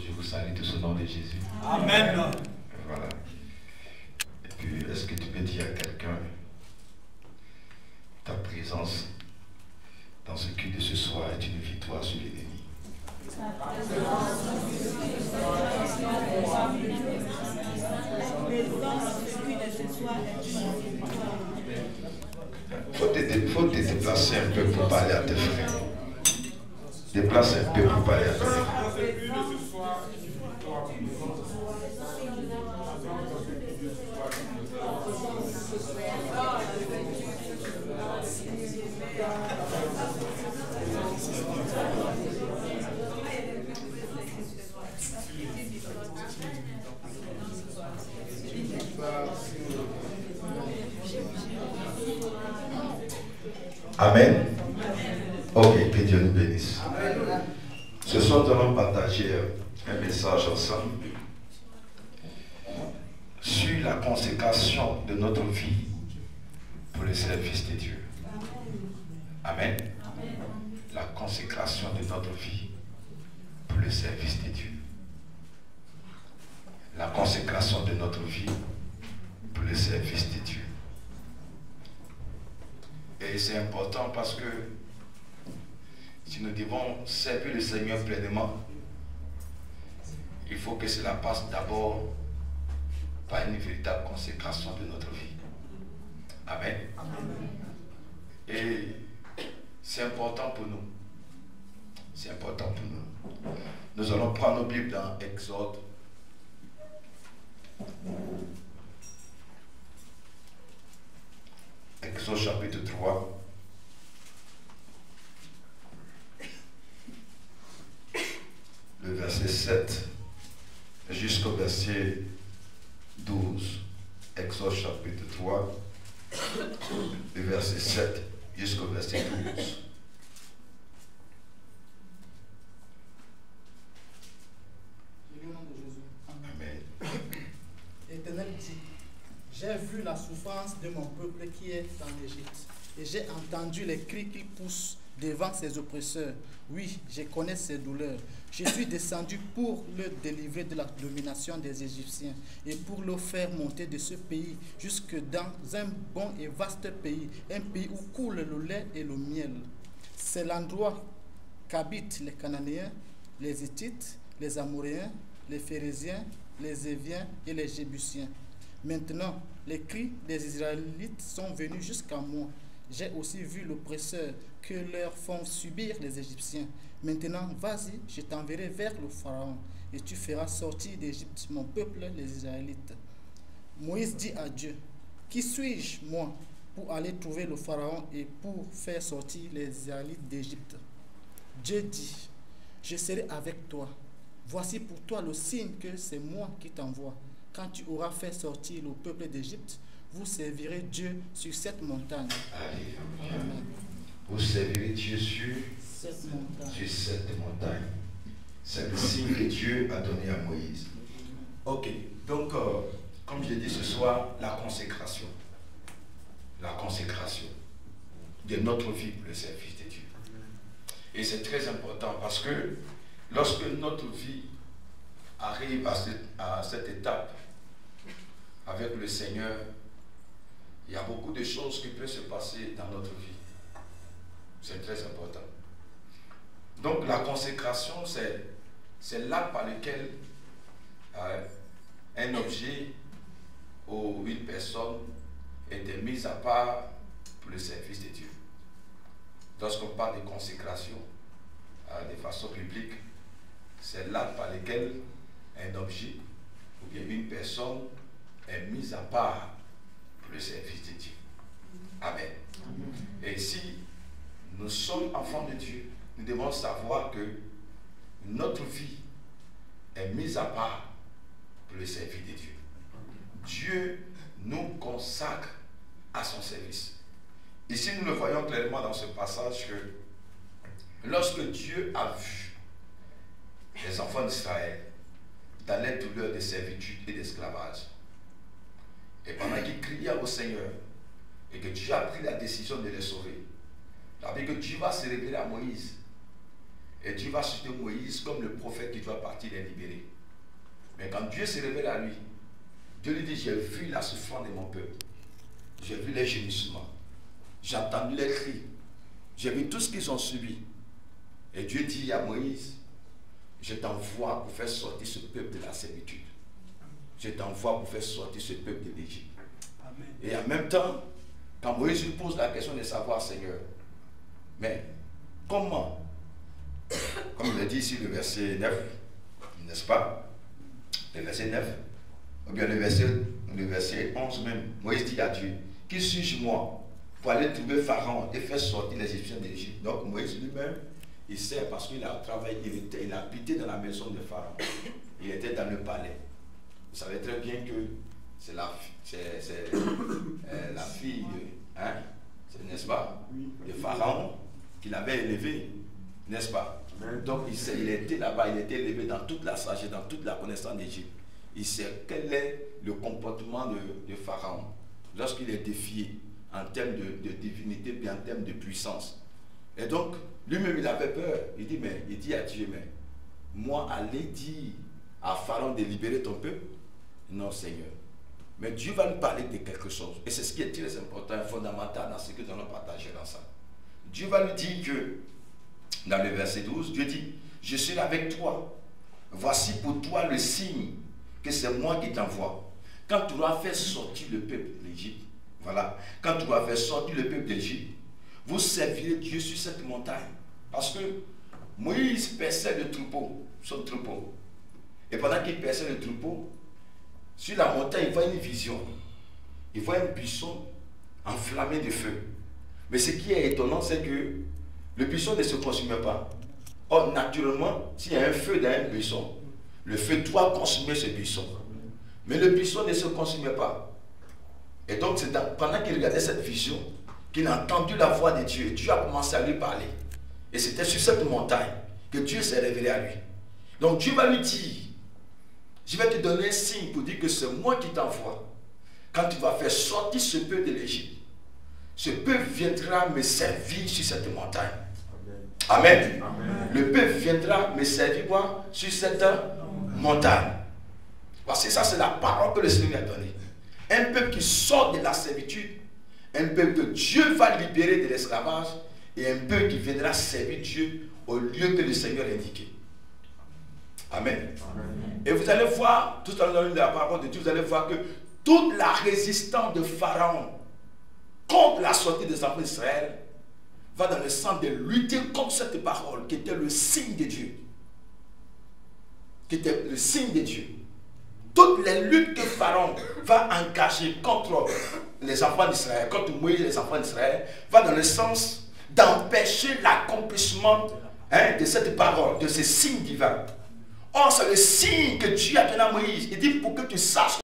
Je vous salue tous au nom de Jésus. Amen. Voilà. Et puis, est-ce que tu peux dire à quelqu'un ta présence dans ce culte de ce soir est une victoire sur l'ennemi? Faut te déplacer un peu pour parler à tes frères. Déplace un peu pour parler à tes frères. Amen. Ok, que Dieu nous bénisse. Ce soir, nous allons partager un message ensemble sur la consécration de notre vie pour le service de Dieu. Amen. La consécration de notre vie pour le service de Dieu. La consécration de notre vie pour le service de Dieu. Et c'est important parce que si nous devons servir le Seigneur pleinement, il faut que cela passe d'abord par une véritable consécration de notre vie. Amen. Et c'est important pour nous. C'est important pour nous. Nous allons prendre nos Bibles dans Exode. Exode chapitre 3. Le verset 7 jusqu'au verset 12. Exode chapitre 3. Le verset 7 jusqu'au verset 12. Amen. L'Éternel dit, j'ai vu la souffrance de mon peuple qui est en Égypte, et j'ai entendu les cris qu'il pousse devant ses oppresseurs. Oui, je connais ses douleurs. Je suis descendu pour le délivrer de la domination des Égyptiens et pour le faire monter de ce pays jusque dans un bon et vaste pays, un pays où coule le lait et le miel. C'est l'endroit qu'habitent les Cananéens, les Hittites, les Amoréens, les Phérésiens, les Éviens et les Jébusiens. Maintenant, les cris des Israélites sont venus jusqu'à moi. J'ai aussi vu l'oppresseur que leur font subir les Égyptiens. Maintenant, vas-y, je t'enverrai vers le Pharaon, et tu feras sortir d'Égypte mon peuple, les Israélites. Moïse dit à Dieu, qui suis-je, moi, pour aller trouver le Pharaon et pour faire sortir les Israélites d'Égypte? Dieu dit, je serai avec toi. Voici pour toi le signe que c'est moi qui t'envoie. Quand tu auras fait sortir le peuple d'Égypte, vous servirez Dieu sur cette montagne. Alléluia. Vous servirez Dieu sur cette montagne. C'est le signe que Dieu a donné à Moïse. Ok, donc, comme je l'ai dit ce soir, la consécration. La consécration de notre vie pour le service de Dieu. Et c'est très important parce que lorsque notre vie arrive à cette étape avec le Seigneur, il y a beaucoup de choses qui peuvent se passer dans notre vie. C'est très important. Donc la consécration, c'est l'acte par lequel un objet ou une personne était mise à part pour le service de Dieu. Lorsqu'on parle de consécration de façon biblique, c'est l'acte par lequel un objet ou bien une personne est mise à part pour le service de Dieu. Amen. Et si nous sommes enfants de Dieu, nous devons savoir que notre vie est mise à part pour le service de Dieu. Dieu nous consacre à son service. Ici, nous le voyons clairement dans ce passage que lorsque Dieu a vu les enfants d'Israël dans les douleurs de servitude et d'esclavage, et pendant qu'ils criaient au Seigneur, et que Dieu a pris la décision de les sauver, ça veut dire que Dieu va se révéler à Moïse. Et Dieu va citer Moïse comme le prophète qui doit partir les libérer. Mais quand Dieu se révèle à lui, Dieu lui dit, j'ai vu la souffrance de mon peuple. J'ai vu les gémissements. J'ai entendu les cris. J'ai vu tout ce qu'ils ont subi. Et Dieu dit à Moïse, je t'envoie pour faire sortir ce peuple de la servitude. Je t'envoie pour faire sortir ce peuple de l'Égypte. Et en même temps, quand Moïse lui pose la question de savoir, Seigneur, mais comment? Comme il a dit ici le verset 9, n'est-ce pas? Le verset 9, ou bien le verset 11 même, Moïse dit à Dieu, qui suis-je moi pour aller trouver Pharaon et faire sortir les Égyptiens d'Égypte? Donc Moïse lui-même, il sait parce qu'il a travaillé, il a habité dans la maison de Pharaon. Il était dans le palais. Vous savez très bien que c'est la fille de, hein, n'est-ce pas, de Pharaon qu'il avait élevé, n'est-ce pas? Donc il était là-bas, il était élevé dans toute la sagesse, dans toute la connaissance d'Égypte. Il sait quel est le comportement de Pharaon lorsqu'il est défié en termes de divinité et en termes de puissance. Et donc, lui-même, il avait peur. Il dit à Dieu, mais moi, aller dire à Pharaon de libérer ton peuple? Non, Seigneur. Mais Dieu va nous parler de quelque chose. Et c'est ce qui est très important et fondamental dans ce que nous allons partager ensemble. Dieu va lui dire que, dans le verset 12, Dieu dit, je serai avec toi. Voici pour toi le signe que c'est moi qui t'envoie. Quand tu auras fait sortir le peuple d'Égypte, voilà, quand tu auras fait sortir le peuple d'Égypte, vous servirez Dieu sur cette montagne. Parce que Moïse perçait le troupeau, son troupeau. Et pendant qu'il perçait le troupeau, sur la montagne, il voit une vision. Il voit un buisson enflammé de feu. Mais ce qui est étonnant, c'est que le buisson ne se consumait pas. Or, naturellement, s'il y a un feu dans un buisson, le feu doit consumer ce buisson. Mais le buisson ne se consumait pas. Et donc, c'est pendant qu'il regardait cette vision, qu'il a entendu la voix de Dieu. Dieu a commencé à lui parler. Et c'était sur cette montagne que Dieu s'est révélé à lui. Donc Dieu va lui dire, je vais te donner un signe pour dire que c'est moi qui t'envoie. Quand tu vas faire sortir ce peuple de l'Égypte, ce peuple viendra me servir sur cette montagne. Amen. Amen. Le peuple viendra me servir quoi? Sur cette montagne. Voici, ça c'est la parole que le Seigneur a donnée. Un peuple qui sort de la servitude, un peuple que Dieu va libérer de l'esclavage, et un peuple qui viendra servir Dieu au lieu que le Seigneur a indiqué. Amen. Amen. Et vous allez voir, tout à l'heure dans la parole de Dieu, vous allez voir que toute la résistance de Pharaon contre la sortie des enfants d'Israël va dans le sens de lutter contre cette parole qui était le signe de Dieu. Qui était le signe de Dieu. Toutes les luttes que Pharaon va engager contre les enfants d'Israël, contre Moïse et les enfants d'Israël, va dans le sens d'empêcher l'accomplissement de cette parole, de ce signe divin. Or, c'est le signe que Dieu a donné à Moïse. Il dit pour que tu saches